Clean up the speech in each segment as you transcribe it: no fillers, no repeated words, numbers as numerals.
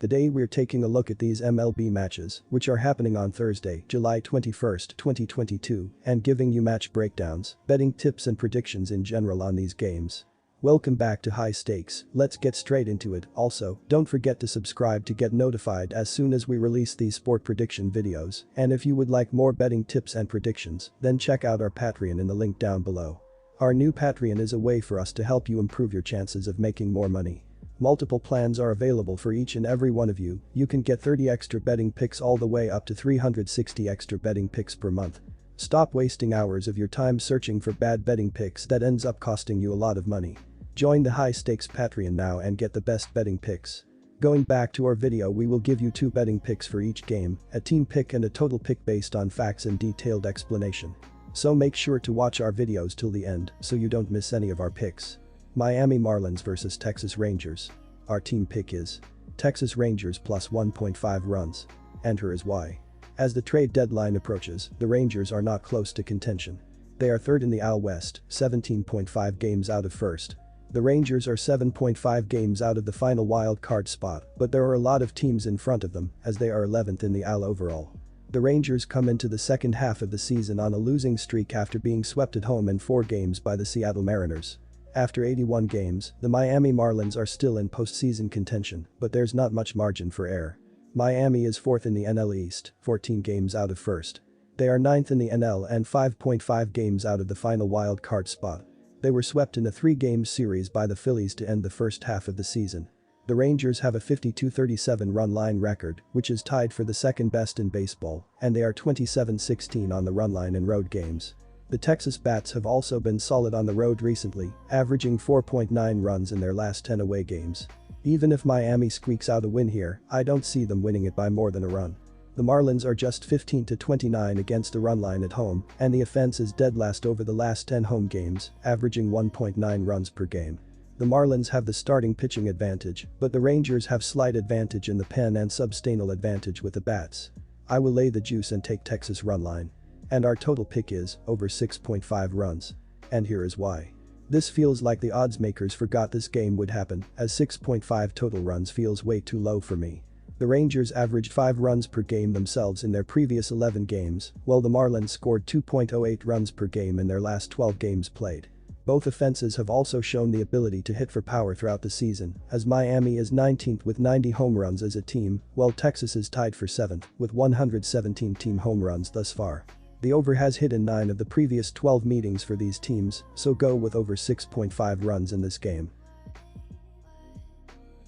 Today we're taking a look at these MLB matches, which are happening on Thursday, July 21st, 2022, and giving you match breakdowns, betting tips and predictions in general on these games. Welcome back to High Stakes, let's get straight into it. Also, don't forget to subscribe to get notified as soon as we release these sport prediction videos, and if you would like more betting tips and predictions, then check out our Patreon in the link down below. Our new Patreon is a way for us to help you improve your chances of making more money. Multiple plans are available for each and every one of you. You can get 30 extra betting picks all the way up to 360 extra betting picks per month. Stop wasting hours of your time searching for bad betting picks that ends up costing you a lot of money. Join the High Stakes Patreon now and get the best betting picks. Going back to our video, we will give you 2 betting picks for each game, a team pick and a total pick based on facts and detailed explanation. So make sure to watch our videos till the end so you don't miss any of our picks. Miami Marlins vs Texas Rangers. Our team pick is Texas Rangers plus 1.5 runs. And here is why. As the trade deadline approaches, the Rangers are not close to contention. They are third in the AL West, 17.5 games out of first. The Rangers are 7.5 games out of the final wild card spot, but there are a lot of teams in front of them as they are 11th in the AL overall. The Rangers come into the second half of the season on a losing streak after being swept at home in 4 games by the Seattle Mariners. After 81 games, the Miami Marlins are still in postseason contention, but there's not much margin for error. Miami is 4th in the NL East, 14 games out of first. They are 9th in the NL and 5.5 games out of the final wild card spot. They were swept in a 3-game series by the Phillies to end the first half of the season. The Rangers have a 52-37 run line record, which is tied for the second best in baseball, and they are 27-16 on the run line in road games. The Texas Bats have also been solid on the road recently, averaging 4.9 runs in their last 10 away games. Even if Miami squeaks out a win here, I don't see them winning it by more than a run. The Marlins are just 15-29 against the run line at home, and the offense is dead last over the last 10 home games, averaging 1.9 runs per game. The Marlins have the starting pitching advantage, but the Rangers have slight advantage in the pen and substantial advantage with the bats. I will lay the juice and take Texas run line. And our total pick is over 6.5 runs. And here is why. This feels like the odds makers forgot this game would happen, as 6.5 total runs feels way too low for me. The Rangers averaged 5 runs per game themselves in their previous 11 games, while the Marlins scored 2.08 runs per game in their last 12 games played. Both offenses have also shown the ability to hit for power throughout the season, as Miami is 19th with 90 home runs as a team, while Texas is tied for 7th with 117 team home runs thus far. The over has hit in 9 of the previous 12 meetings for these teams, so go with over 6.5 runs in this game.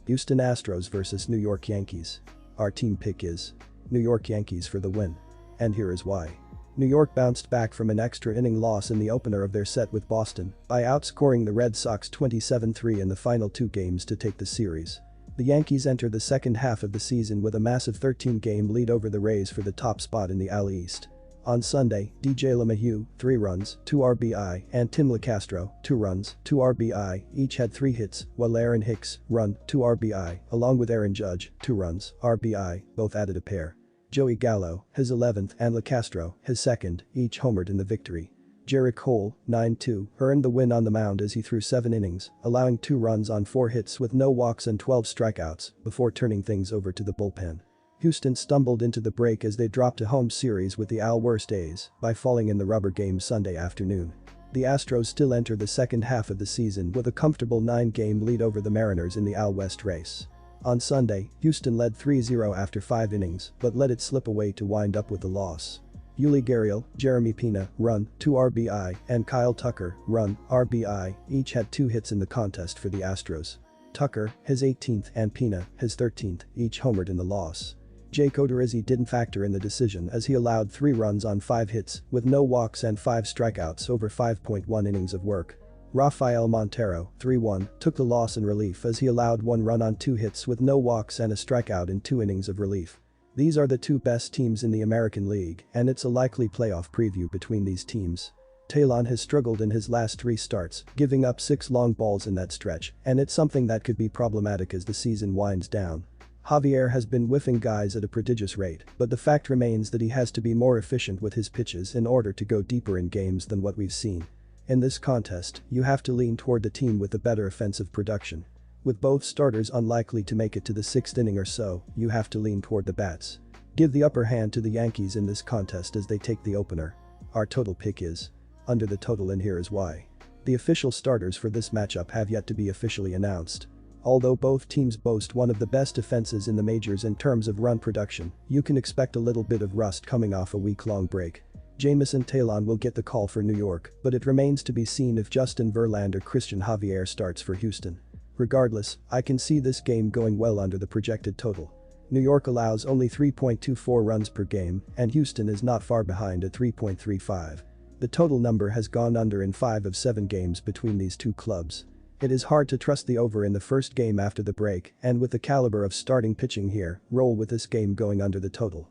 Houston Astros vs New York Yankees. Our team pick is New York Yankees for the win. And here is why. New York bounced back from an extra inning loss in the opener of their set with Boston by outscoring the Red Sox 27-3 in the final 2 games to take the series. The Yankees enter the second half of the season with a massive 13-game lead over the Rays for the top spot in the AL East. On Sunday, DJ LeMahieu, 3 runs, 2 RBI, and Tim LeCastro, 2 runs, 2 RBI, each had 3 hits, while Aaron Hicks, run, 2 RBI, along with Aaron Judge, 2 runs, RBI, both added a pair. Joey Gallo, his 11th, and LeCastro, his 2nd, each homered in the victory. Jarrett Cole, 9-2, earned the win on the mound as he threw 7 innings, allowing 2 runs on 4 hits with no walks and 12 strikeouts, before turning things over to the bullpen. Houston stumbled into the break as they dropped a home series with the AL worst A's by falling in the rubber game Sunday afternoon. The Astros still enter the second half of the season with a comfortable 9-game lead over the Mariners in the AL West race. On Sunday, Houston led 3-0 after 5 innings, but let it slip away to wind up with the loss. Yuli Gurriel, Jeremy Pena, run, 2 RBI, and Kyle Tucker, run, RBI, each had 2 hits in the contest for the Astros. Tucker, his 18th, and Pena, his 13th, each homered in the loss. Jake Odorizzi didn't factor in the decision as he allowed 3 runs on 5 hits with no walks and 5 strikeouts over 5.1 innings of work. Rafael Montero, 3-1, took the loss in relief as he allowed 1 run on 2 hits with no walks and a strikeout in 2 innings of relief. These are the 2 best teams in the American League, and it's a likely playoff preview between these teams. Talon has struggled in his last 3 starts, giving up 6 long balls in that stretch, and it's something that could be problematic as the season winds down. Javier has been whiffing guys at a prodigious rate, but the fact remains that he has to be more efficient with his pitches in order to go deeper in games than what we've seen. In this contest, you have to lean toward the team with the better offensive production. With both starters unlikely to make it to the 6th inning or so, you have to lean toward the bats. Give the upper hand to the Yankees in this contest as they take the opener. Our total pick is under the total, and here is why. The official starters for this matchup have yet to be officially announced. Although both teams boast one of the best defenses in the majors in terms of run production, you can expect a little bit of rust coming off a week-long break. Jamison Taillon will get the call for New York, but it remains to be seen if Justin Verlander or Christian Javier starts for Houston. Regardless, I can see this game going well under the projected total. New York allows only 3.24 runs per game, and Houston is not far behind at 3.35. The total number has gone under in 5 of 7 games between these two clubs. It is hard to trust the over in the first game after the break, and with the caliber of starting pitching here, roll with this game going under the total.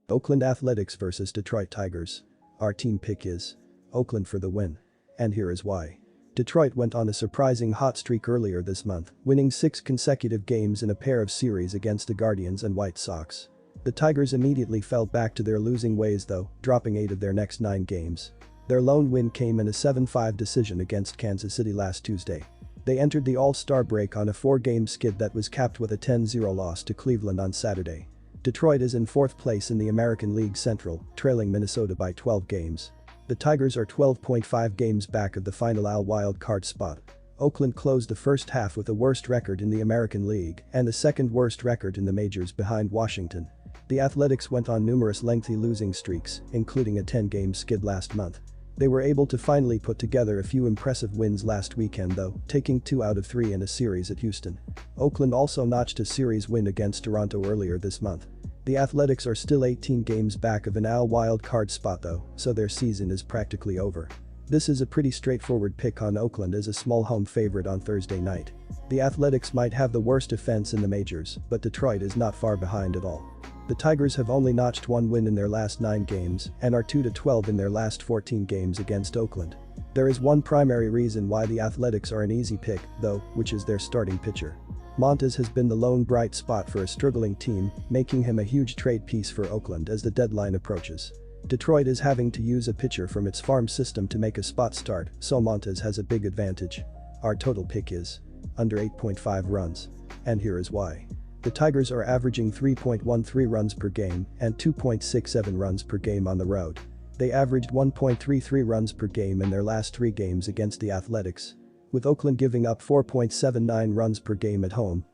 Oakland Athletics vs Detroit Tigers. Our team pick is Oakland for the win. And here is why. Detroit went on a surprising hot streak earlier this month, winning 6 consecutive games in a pair of series against the Guardians and White Sox. The Tigers immediately fell back to their losing ways though, dropping 8 of their next 9 games. Their lone win came in a 7-5 decision against Kansas City last Tuesday. They entered the All-Star break on a 4-game skid that was capped with a 10-0 loss to Cleveland on Saturday. Detroit is in 4th place in the American League Central, trailing Minnesota by 12 games. The Tigers are 12.5 games back of the final AL wild card spot. Oakland closed the first half with the worst record in the American League and the 2nd worst record in the majors behind Washington. The Athletics went on numerous lengthy losing streaks, including a 10-game skid last month. They were able to finally put together a few impressive wins last weekend though, taking 2 out of 3 in a series at Houston. Oakland also notched a series win against Toronto earlier this month. The Athletics are still 18 games back of an AL wild card spot though, so their season is practically over. This is a pretty straightforward pick on Oakland as a small home favorite on Thursday night. The Athletics might have the worst defense in the majors, but Detroit is not far behind at all. The Tigers have only notched 1 win in their last 9 games and are 2-12 in their last 14 games against Oakland. There is one primary reason why the Athletics are an easy pick, though, which is their starting pitcher. Montes has been the lone bright spot for a struggling team, making him a huge trade piece for Oakland as the deadline approaches. Detroit is having to use a pitcher from its farm system to make a spot start, so Montes has a big advantage. Our total pick is under 8.5 runs. And here is why. The Tigers are averaging 3.13 runs per game and 2.67 runs per game on the road. They averaged 1.33 runs per game in their last 3 games against the Athletics. With Oakland giving up 4.79 runs per game at home,